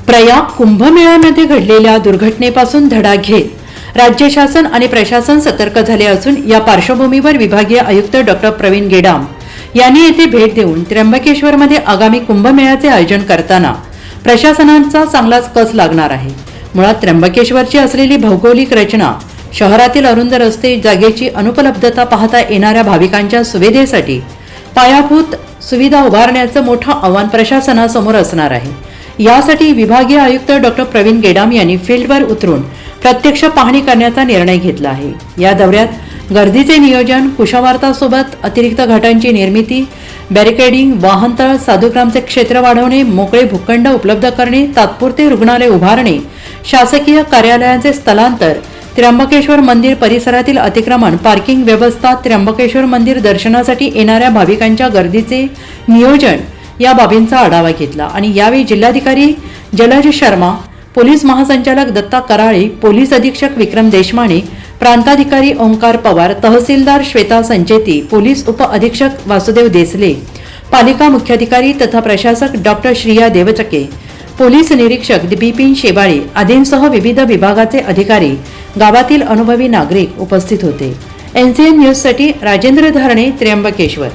प्रयाग कुंभमेळ्यामध्ये घडलेल्या दुर्घटनेपासून धडा घेत राज्य शासन आणि प्रशासन सतर्क झाले असून या पार्श्वभूमीवर विभागीय आयुक्त डॉक्टर प्रवीण गेडाम यांनी येथे भेट देऊन त्र्यंबकेश्वरमध्ये आगामी कुंभमेळ्याचे आयोजन करताना प्रशासनाचा चांगलाच कस लागणार आहे। मुळात त्र्यंबकेश्वरची असलेली भौगोलिक रचना, शहरातील अरुंद रस्ते, जागेची अनुपलब्धता पाहता येणाऱ्या भाविकांच्या सुविधेसाठी पायाभूत सुविधा उभारण्याचं मोठं आव्हान प्रशासनासमोर असणार आहे। यासाठी विभागीय आयुक्त डॉक्टर प्रवीण गेडाम यांनी फील्डवर उतरून प्रत्यक्ष पाहणी करण्याचा निर्णय घेतला आहे। या दौऱ्यात गर्दीचे नियोजन, कुशावार्तासोबत अतिरिक्त घाटांची निर्मिती, बॅरिकेडिंग, वाहनतळ, साधुग्रामचे क्षेत्र वाढवणे, मोकळे भूखंड उपलब्ध करणे, तात्पुरते रुग्णालय उभारणे, शासकीय कार्यालयांचे स्थलांतर, त्र्यंबकेश्वर मंदिर परिसरातील अतिक्रमण, पार्किंग व्यवस्था, त्र्यंबकेश्वर मंदिर दर्शनासाठी येणाऱ्या भाविकांच्या गर्दीचे नियोजन या बाबींचा आढावा घेतला आणि यावेळी जिल्हाधिकारी जलज शर्मा, पोलीस महासंचालक दत्ता कराळे, पोलीस अधीक्षक विक्रम देशमाने, प्रांताधिकारी ओंकार पवार, तहसीलदार श्वेता संचेती, पोलीस उप अधीक्षक वासुदेव देसले, पालिका मुख्याधिकारी तथा प्रशासक डॉक्टर श्रिया देवचके, पोलीस निरीक्षक बिपिन शेवाळे आदींसह विविध विभागाचे अधिकारी, गावातील अनुभवी नागरिक उपस्थित होते। NCN न्यूज साठी राजेंद्र धारणे, त्र्यंबकेश्वर।